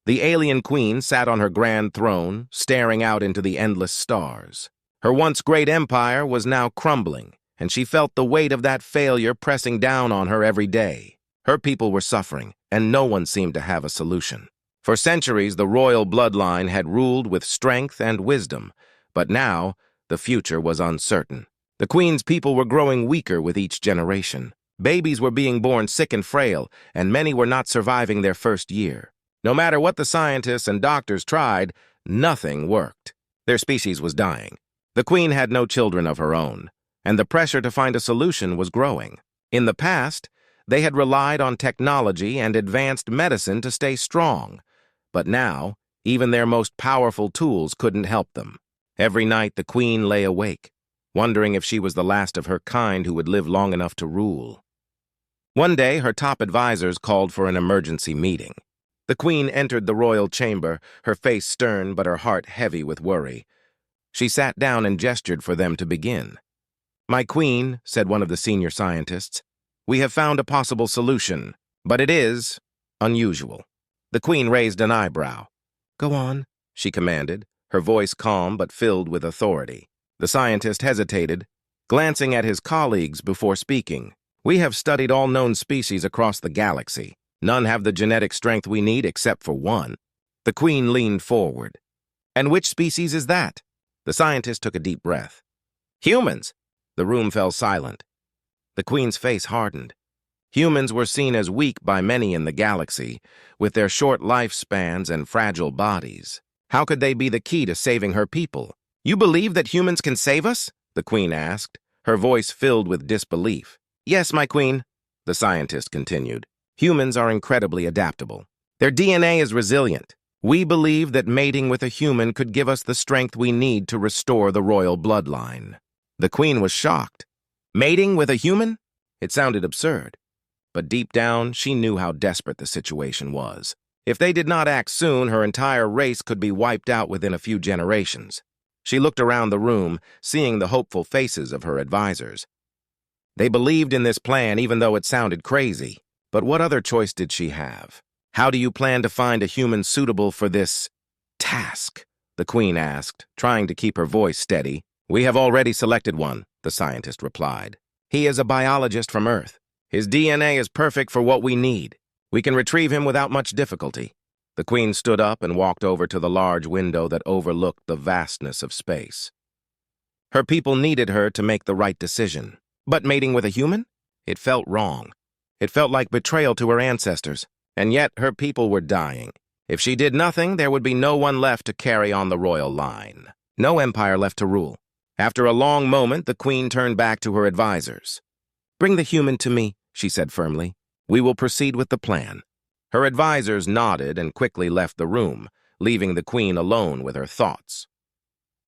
The alien queen sat on her grand throne, staring out into the endless stars. Her once great empire was now crumbling, and she felt the weight of that failure pressing down on her every day. Her people were suffering, and no one seemed to have a solution. For centuries, the royal bloodline had ruled with strength and wisdom, but now the future was uncertain. The queen's people were growing weaker with each generation. Babies were being born sick and frail, and many were not surviving their first year. No matter what the scientists and doctors tried, nothing worked. Their species was dying. The queen had no children of her own, and the pressure to find a solution was growing. In the past, they had relied on technology and advanced medicine to stay strong. But now, even their most powerful tools couldn't help them. Every night, the queen lay awake, wondering if she was the last of her kind who would live long enough to rule. One day, her top advisors called for an emergency meeting. The queen entered the royal chamber, her face stern but her heart heavy with worry. She sat down and gestured for them to begin. "My queen," said one of the senior scientists, "we have found a possible solution, but it is unusual." The queen raised an eyebrow. "Go on," she commanded, her voice calm but filled with authority. The scientist hesitated, glancing at his colleagues before speaking. "We have studied all known species across the galaxy. None have the genetic strength we need except for one." The queen leaned forward. "And which species is that?" The scientist took a deep breath. "Humans." The room fell silent. The queen's face hardened. Humans were seen as weak by many in the galaxy, with their short lifespans and fragile bodies. How could they be the key to saving her people? "You believe that humans can save us?" the queen asked, her voice filled with disbelief. "Yes, my queen," the scientist continued. "Humans are incredibly adaptable. Their DNA is resilient. We believe that mating with a human could give us the strength we need to restore the royal bloodline." The queen was shocked. Mating with a human? It sounded absurd. But deep down, she knew how desperate the situation was. If they did not act soon, her entire race could be wiped out within a few generations. She looked around the room, seeing the hopeful faces of her advisors. They believed in this plan even though it sounded crazy. But what other choice did she have? "How do you plan to find a human suitable for this task?" the queen asked, trying to keep her voice steady. "We have already selected one," the scientist replied. "He is a biologist from Earth. His DNA is perfect for what we need. We can retrieve him without much difficulty." The queen stood up and walked over to the large window that overlooked the vastness of space. Her people needed her to make the right decision. But mating with a human? It felt wrong. It felt like betrayal to her ancestors, and yet her people were dying. If she did nothing, there would be no one left to carry on the royal line. No empire left to rule. After a long moment, the queen turned back to her advisors. "Bring the human to me," she said firmly. "We will proceed with the plan." Her advisors nodded and quickly left the room, leaving the queen alone with her thoughts.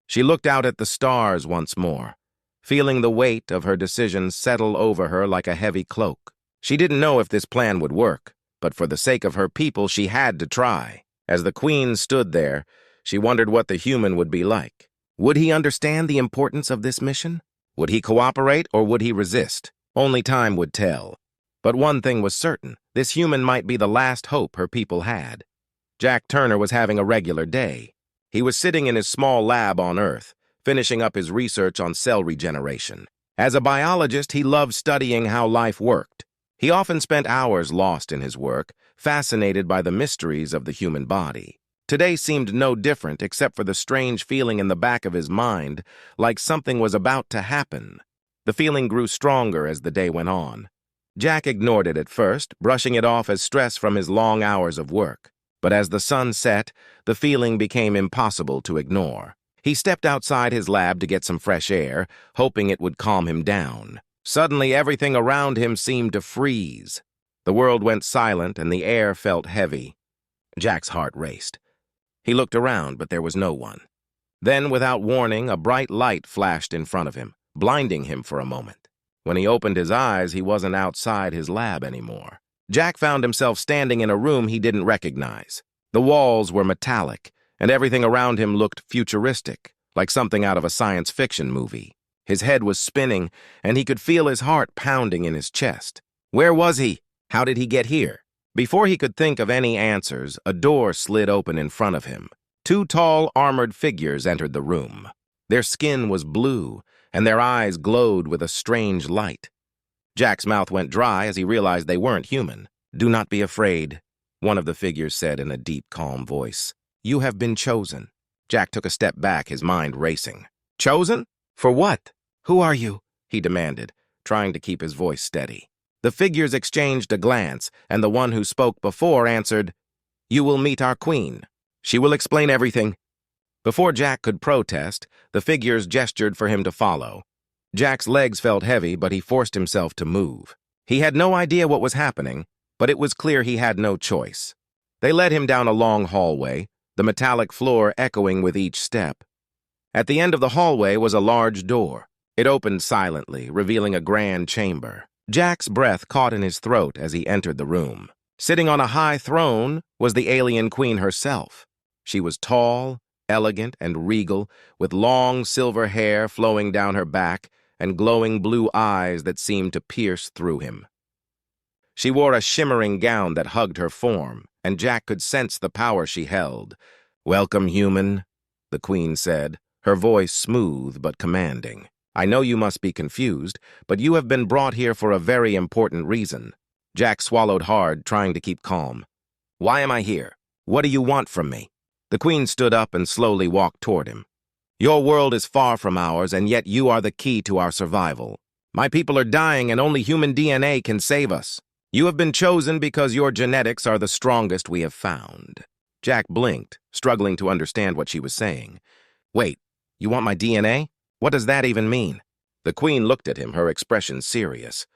She looked out at the stars once more, feeling the weight of her decision settle over her like a heavy cloak. She didn't know if this plan would work, but for the sake of her people, she had to try. As the queen stood there, she wondered what the human would be like. Would he understand the importance of this mission? Would he cooperate or would he resist? Only time would tell. But one thing was certain, this human might be the last hope her people had. Jack Turner was having a regular day. He was sitting in his small lab on Earth, finishing up his research on cell regeneration. As a biologist, he loved studying how life worked. He often spent hours lost in his work, fascinated by the mysteries of the human body. Today seemed no different except for the strange feeling in the back of his mind, like something was about to happen. The feeling grew stronger as the day went on. Jack ignored it at first, brushing it off as stress from his long hours of work. But as the sun set, the feeling became impossible to ignore. He stepped outside his lab to get some fresh air, hoping it would calm him down. Suddenly, everything around him seemed to freeze. The world went silent and the air felt heavy. Jack's heart raced. He looked around, but there was no one. Then, without warning, a bright light flashed in front of him, blinding him for a moment. When he opened his eyes, he wasn't outside his lab anymore. Jack found himself standing in a room he didn't recognize. The walls were metallic, and everything around him looked futuristic, like something out of a science fiction movie. His head was spinning, and he could feel his heart pounding in his chest. Where was he? How did he get here? Before he could think of any answers, a door slid open in front of him. Two tall, armored figures entered the room. Their skin was blue, and their eyes glowed with a strange light. Jack's mouth went dry as he realized they weren't human. "Do not be afraid," one of the figures said in a deep, calm voice. "You have been chosen." Jack took a step back, his mind racing. "Chosen? For what? Who are you?" he demanded, trying to keep his voice steady. The figures exchanged a glance, and the one who spoke before answered, "You will meet our queen. She will explain everything." Before Jack could protest, the figures gestured for him to follow. Jack's legs felt heavy, but he forced himself to move. He had no idea what was happening, but it was clear he had no choice. They led him down a long hallway, the metallic floor echoing with each step. At the end of the hallway was a large door. It opened silently, revealing a grand chamber. Jack's breath caught in his throat as he entered the room. Sitting on a high throne was the alien queen herself. She was tall, elegant, and regal, with long silver hair flowing down her back and glowing blue eyes that seemed to pierce through him. She wore a shimmering gown that hugged her form, and Jack could sense the power she held. "Welcome, human," the queen said, her voice smooth but commanding. "I know you must be confused, but you have been brought here for a very important reason." Jack swallowed hard, trying to keep calm. "Why am I here? What do you want from me?" The queen stood up and slowly walked toward him. "Your world is far from ours, and yet you are the key to our survival. My people are dying, and only human DNA can save us. You have been chosen because your genetics are the strongest we have found." Jack blinked, struggling to understand what she was saying. "Wait, you want my DNA? What does that even mean?" The queen looked at him, her expression serious.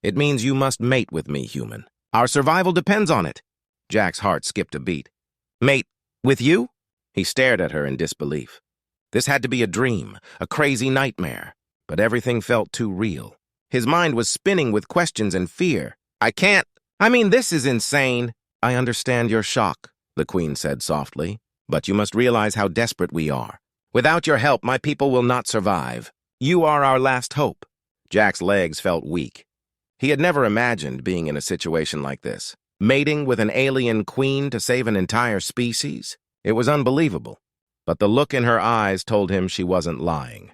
"It means you must mate with me, human. Our survival depends on it." Jack's heart skipped a beat. "Mate with you?" He stared at her in disbelief. This had to be a dream, a crazy nightmare, but everything felt too real. His mind was spinning with questions and fear. "I can't. This is insane." "I understand your shock," the queen said softly, "but you must realize how desperate we are. Without your help, my people will not survive. You are our last hope." Jack's legs felt weak. He had never imagined being in a situation like this. Mating with an alien queen to save an entire species? It was unbelievable, but the look in her eyes told him she wasn't lying.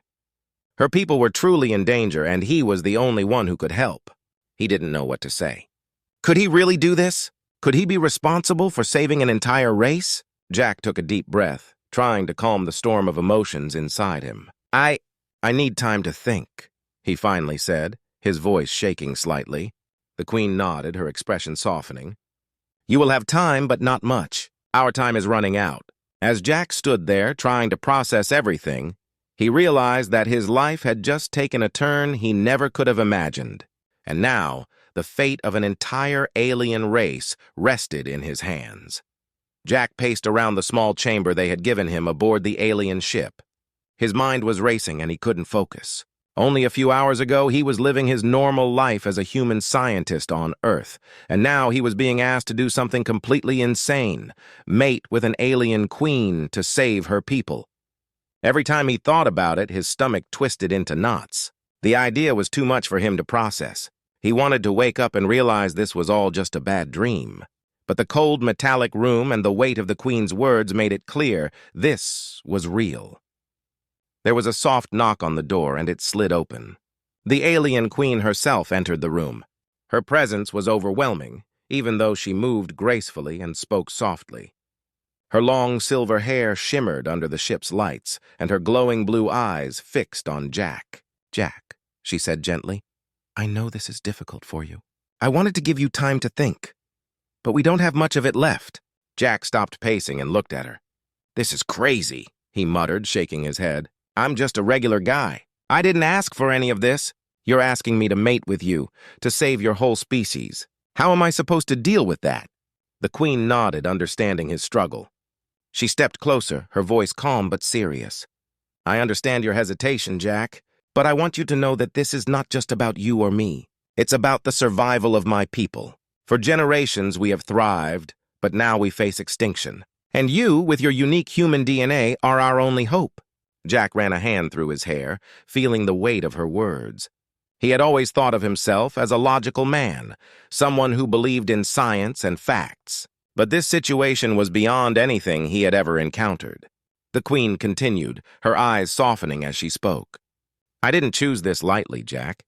Her people were truly in danger, and he was the only one who could help. He didn't know what to say. Could he really do this? Could he be responsible for saving an entire race? Jack took a deep breath, trying to calm the storm of emotions inside him. I need time to think," he finally said, his voice shaking slightly. The queen nodded, her expression softening. "You will have time, but not much. Our time is running out." As Jack stood there, trying to process everything, he realized that his life had just taken a turn he never could have imagined. And now, the fate of an entire alien race rested in his hands. Jack paced around the small chamber they had given him aboard the alien ship. His mind was racing and he couldn't focus. Only a few hours ago, he was living his normal life as a human scientist on Earth, and now he was being asked to do something completely insane, mate with an alien queen to save her people. Every time he thought about it, his stomach twisted into knots. The idea was too much for him to process. He wanted to wake up and realize this was all just a bad dream. But the cold metallic room and the weight of the queen's words made it clear this was real. There was a soft knock on the door, and it slid open. The alien queen herself entered the room. Her presence was overwhelming, even though she moved gracefully and spoke softly. Her long silver hair shimmered under the ship's lights, and her glowing blue eyes fixed on Jack. "Jack," she said gently, "I know this is difficult for you. I wanted to give you time to think, but we don't have much of it left." Jack stopped pacing and looked at her. "This is crazy," he muttered, shaking his head. "I'm just a regular guy. I didn't ask for any of this. You're asking me to mate with you, to save your whole species. How am I supposed to deal with that?" The queen nodded, understanding his struggle. She stepped closer, her voice calm but serious. "I understand your hesitation, Jack, but I want you to know that this is not just about you or me. It's about the survival of my people. For generations we have thrived, but now we face extinction. And you, with your unique human DNA, are our only hope." Jack ran a hand through his hair, feeling the weight of her words. He had always thought of himself as a logical man, someone who believed in science and facts. But this situation was beyond anything he had ever encountered. The Queen continued, her eyes softening as she spoke. I didn't choose this lightly, Jack.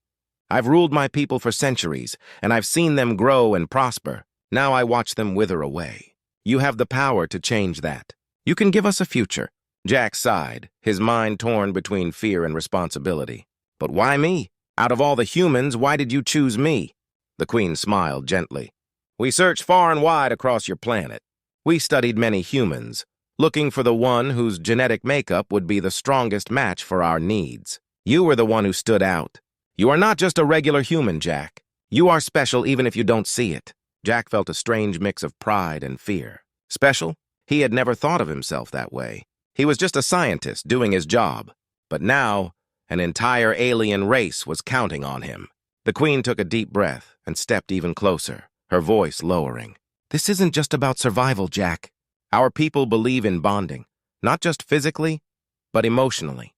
I've ruled my people for centuries, and I've seen them grow and prosper. Now I watch them wither away. You have the power to change that. You can give us a future. Jack sighed, his mind torn between fear and responsibility. But why me? Out of all the humans, why did you choose me? The Queen smiled gently. We searched far and wide across your planet. We studied many humans, looking for the one whose genetic makeup would be the strongest match for our needs. You were the one who stood out. You are not just a regular human, Jack. You are special even if you don't see it. Jack felt a strange mix of pride and fear. Special? He had never thought of himself that way. He was just a scientist doing his job. But now, an entire alien race was counting on him. The Queen took a deep breath and stepped even closer, her voice lowering. This isn't just about survival, Jack. Our people believe in bonding, not just physically, but emotionally.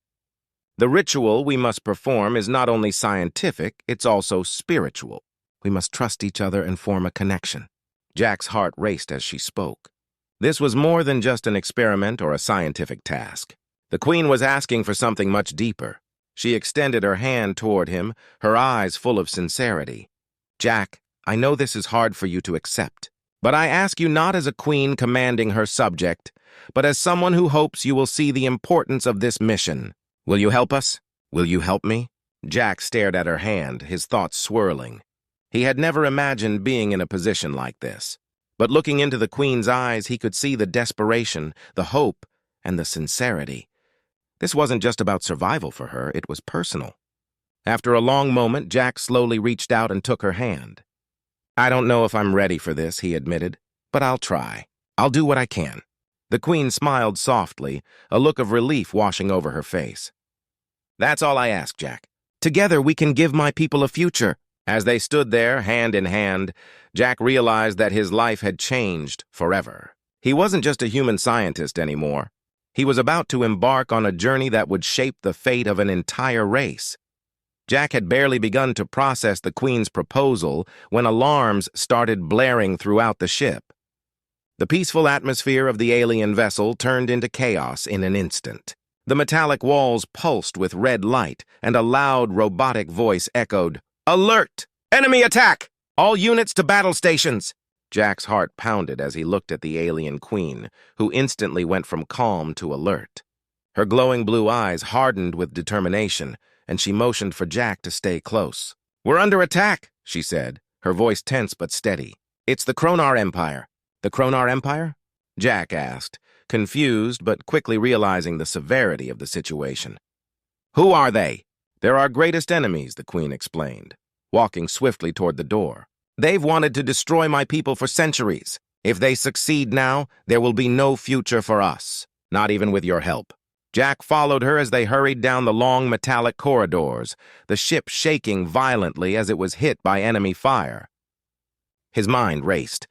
The ritual we must perform is not only scientific, it's also spiritual. We must trust each other and form a connection. Jack's heart raced as she spoke. This was more than just an experiment or a scientific task. The Queen was asking for something much deeper. She extended her hand toward him, her eyes full of sincerity. Jack, I know this is hard for you to accept, but I ask you not as a queen commanding her subject, but as someone who hopes you will see the importance of this mission. Will you help us? Will you help me? Jack stared at her hand, his thoughts swirling. He had never imagined being in a position like this. But looking into the Queen's eyes, he could see the desperation, the hope, and the sincerity. This wasn't just about survival for her, it was personal. After a long moment, Jack slowly reached out and took her hand. I don't know if I'm ready for this, he admitted, but I'll try. I'll do what I can. The Queen smiled softly, a look of relief washing over her face. That's all I ask, Jack. Together we can give my people a future. As they stood there, hand in hand, Jack realized that his life had changed forever. He wasn't just a human scientist anymore. He was about to embark on a journey that would shape the fate of an entire race. Jack had barely begun to process the Queen's proposal when alarms started blaring throughout the ship. The peaceful atmosphere of the alien vessel turned into chaos in an instant. The metallic walls pulsed with red light, and a loud, robotic voice echoed, Alert! Enemy attack! All units to battle stations! Jack's heart pounded as he looked at the alien Queen, who instantly went from calm to alert. Her glowing blue eyes hardened with determination, and she motioned for Jack to stay close. We're under attack, she said, her voice tense but steady. It's the Kronar Empire. The Kronar Empire? Jack asked, confused but quickly realizing the severity of the situation. Who are they? They're our greatest enemies, the Queen explained, walking swiftly toward the door. They've wanted to destroy my people for centuries. If they succeed now, there will be no future for us, not even with your help. Jack followed her as they hurried down the long metallic corridors, the ship shaking violently as it was hit by enemy fire. His mind raced.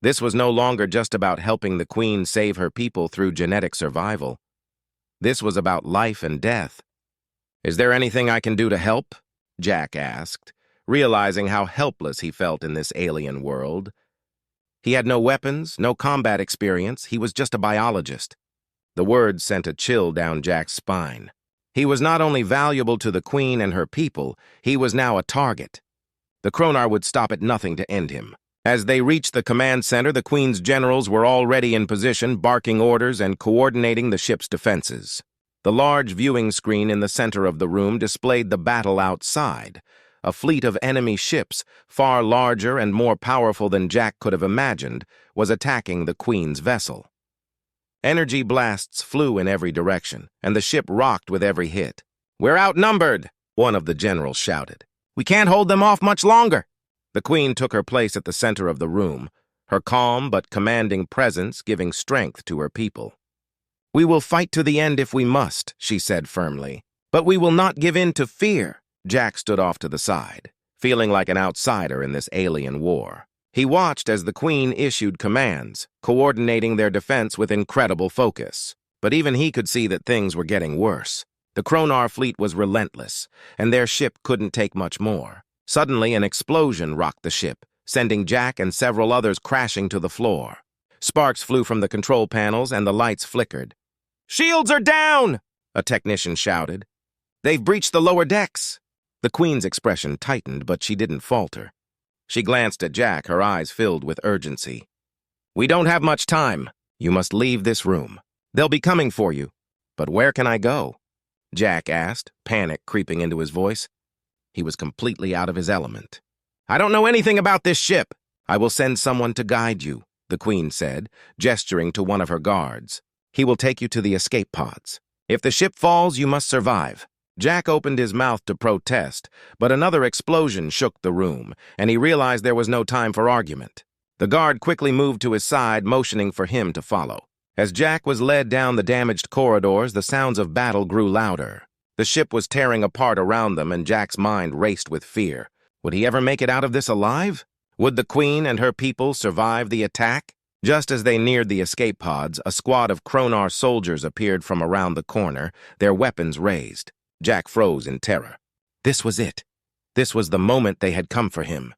This was no longer just about helping the Queen save her people through genetic survival. This was about life and death. Is there anything I can do to help? Jack asked, realizing how helpless he felt in this alien world. He had no weapons, no combat experience, he was just a biologist. The words sent a chill down Jack's spine. He was not only valuable to the Queen and her people, he was now a target. The Kronar would stop at nothing to end him. As they reached the command center, the Queen's generals were already in position, barking orders and coordinating the ship's defenses. The large viewing screen in the center of the room displayed the battle outside. A fleet of enemy ships, far larger and more powerful than Jack could have imagined, was attacking the Queen's vessel. Energy blasts flew in every direction, and the ship rocked with every hit. We're outnumbered, one of the generals shouted. We can't hold them off much longer. The Queen took her place at the center of the room, her calm but commanding presence giving strength to her people. We will fight to the end if we must, she said firmly. But we will not give in to fear. Jack stood off to the side, feeling like an outsider in this alien war. He watched as the Queen issued commands, coordinating their defense with incredible focus. But even he could see that things were getting worse. The Kronar fleet was relentless, and their ship couldn't take much more. Suddenly, an explosion rocked the ship, sending Jack and several others crashing to the floor. Sparks flew from the control panels and the lights flickered. "Shields are down!" a technician shouted. "They've breached the lower decks." The Queen's expression tightened, but she didn't falter. She glanced at Jack, her eyes filled with urgency. "We don't have much time. You must leave this room. They'll be coming for you." "But where can I go?" Jack asked, panic creeping into his voice. He was completely out of his element. "I don't know anything about this ship. I will send someone to guide you," the Queen said, gesturing to one of her guards. "He will take you to the escape pods. If the ship falls, you must survive." Jack opened his mouth to protest, but another explosion shook the room, and he realized there was no time for argument. The guard quickly moved to his side, motioning for him to follow. As Jack was led down the damaged corridors, the sounds of battle grew louder. The ship was tearing apart around them, and Jack's mind raced with fear. Would he ever make it out of this alive? Would the Queen and her people survive the attack? Just as they neared the escape pods, a squad of Kronar soldiers appeared from around the corner, their weapons raised. Jack froze in terror. This was it. This was the moment they had come for him.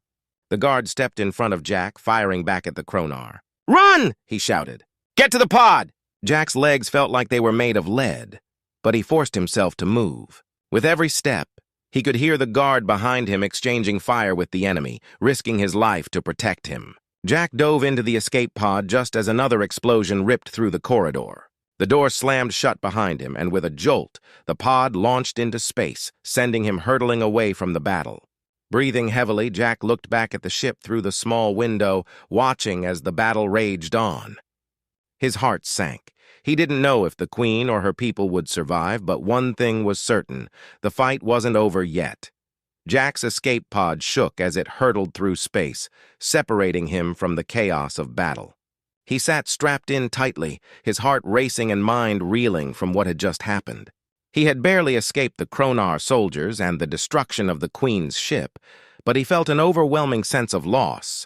The guard stepped in front of Jack, firing back at the Kronar. "Run!" he shouted. "Get to the pod!" Jack's legs felt like they were made of lead, but he forced himself to move. With every step, he could hear the guard behind him exchanging fire with the enemy, risking his life to protect him. Jack dove into the escape pod just as another explosion ripped through the corridor. The door slammed shut behind him, and with a jolt, the pod launched into space, sending him hurtling away from the battle. Breathing heavily, Jack looked back at the ship through the small window, watching as the battle raged on. His heart sank. He didn't know if the Queen or her people would survive, but one thing was certain: the fight wasn't over yet. Jack's escape pod shook as it hurtled through space, separating him from the chaos of battle. He sat strapped in tightly, his heart racing and mind reeling from what had just happened. He had barely escaped the Kronar soldiers and the destruction of the Queen's ship, but he felt an overwhelming sense of loss.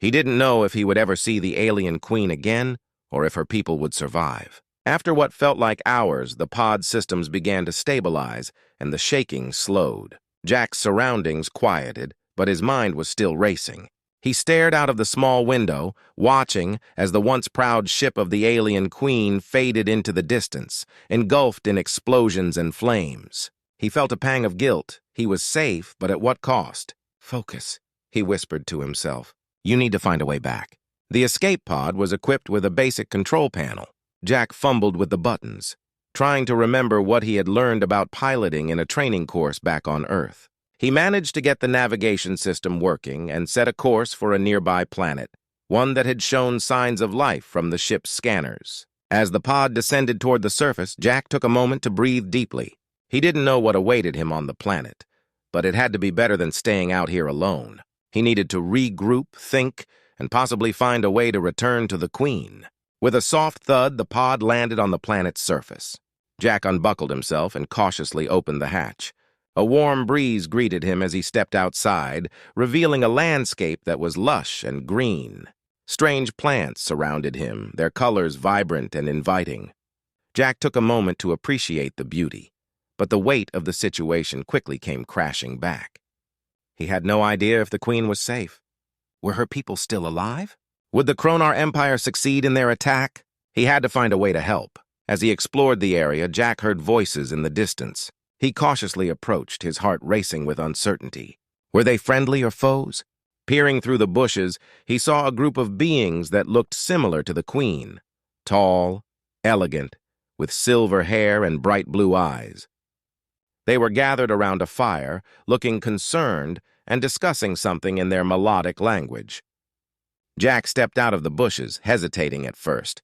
He didn't know if he would ever see the alien Queen again, or if her people would survive. After what felt like hours, the pod systems began to stabilize, and the shaking slowed. Jack's surroundings quieted, but his mind was still racing. He stared out of the small window, watching as the once proud ship of the alien Queen faded into the distance, engulfed in explosions and flames. He felt a pang of guilt. He was safe, but at what cost? "Focus," he whispered to himself. "You need to find a way back." The escape pod was equipped with a basic control panel. Jack fumbled with the buttons, trying to remember what he had learned about piloting in a training course back on Earth. He managed to get the navigation system working and set a course for a nearby planet, one that had shown signs of life from the ship's scanners. As the pod descended toward the surface, Jack took a moment to breathe deeply. He didn't know what awaited him on the planet, but it had to be better than staying out here alone. He needed to regroup, think, and possibly find a way to return to the Queen. With a soft thud, the pod landed on the planet's surface. Jack unbuckled himself and cautiously opened the hatch. A warm breeze greeted him as he stepped outside, revealing a landscape that was lush and green. Strange plants surrounded him, their colors vibrant and inviting. Jack took a moment to appreciate the beauty, but the weight of the situation quickly came crashing back. He had no idea if the Queen was safe. Were her people still alive? Would the Kronar Empire succeed in their attack? He had to find a way to help. As he explored the area, Jack heard voices in the distance. He cautiously approached, his heart racing with uncertainty. Were they friendly or foes? Peering through the bushes, he saw a group of beings that looked similar to the Queen. Tall, elegant, with silver hair and bright blue eyes. They were gathered around a fire, looking concerned and discussing something in their melodic language. Jack stepped out of the bushes, hesitating at first.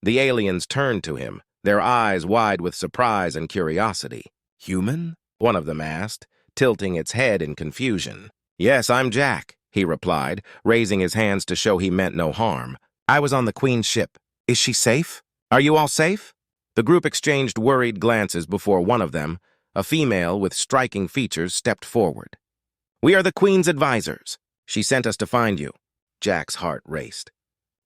The aliens turned to him, their eyes wide with surprise and curiosity. "Human?" one of them asked, tilting its head in confusion. "Yes, I'm Jack," he replied, raising his hands to show he meant no harm. "I was on the Queen's ship. Is she safe? Are you all safe?" The group exchanged worried glances before one of them, a female with striking features, stepped forward. "We are the Queen's advisors. She sent us to find you." Jack's heart raced.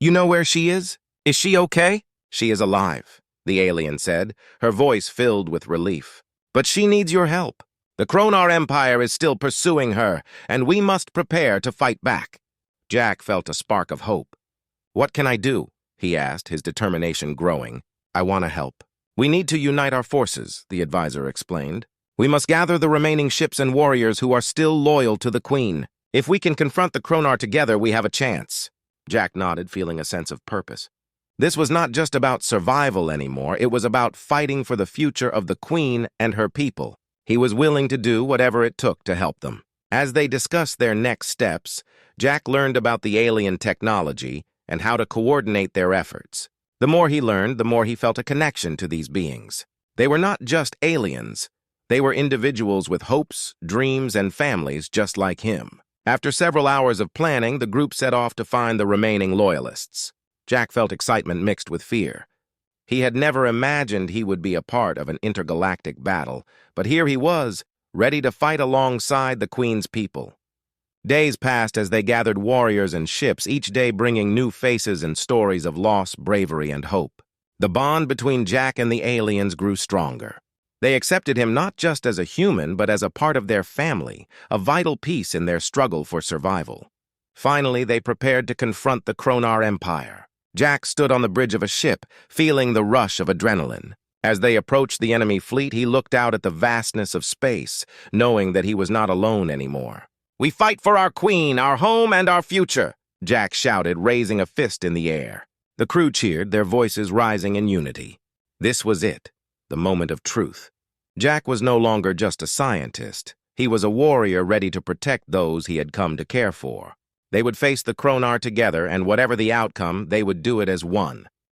"You know where she is? Is she okay?" "She is alive," the alien said, her voice filled with relief. But she needs your help. The Kronar Empire is still pursuing her, and we must prepare to fight back." Jack felt a spark of hope. "What can I do?" he asked, his determination growing. "I want to help." "We need to unite our forces," the advisor explained. "We must gather the remaining ships and warriors who are still loyal to the Queen. If we can confront the Kronar together, we have a chance." Jack nodded, feeling a sense of purpose. This was not just about survival anymore, it was about fighting for the future of the Queen and her people. He was willing to do whatever it took to help them. As they discussed their next steps, Jack learned about the alien technology and how to coordinate their efforts. The more he learned, the more he felt a connection to these beings. They were not just aliens. They were individuals with hopes, dreams, and families just like him. After several hours of planning, the group set off to find the remaining loyalists. Jack felt excitement mixed with fear. He had never imagined he would be a part of an intergalactic battle, but here he was, ready to fight alongside the Queen's people. Days passed as they gathered warriors and ships, each day bringing new faces and stories of loss, bravery, and hope. The bond between Jack and the aliens grew stronger. They accepted him not just as a human, but as a part of their family, a vital piece in their struggle for survival. Finally, they prepared to confront the Kronar Empire. Jack stood on the bridge of a ship, feeling the rush of adrenaline. As they approached the enemy fleet, he looked out at the vastness of space, knowing that he was not alone anymore. "We fight for our Queen, our home, and our future," Jack shouted, raising a fist in the air. The crew cheered, their voices rising in unity. This was it, the moment of truth. Jack was no longer just a scientist. He was a warrior ready to protect those he had come to care for. They would face the Kronar together, and whatever the outcome, they would do it as one.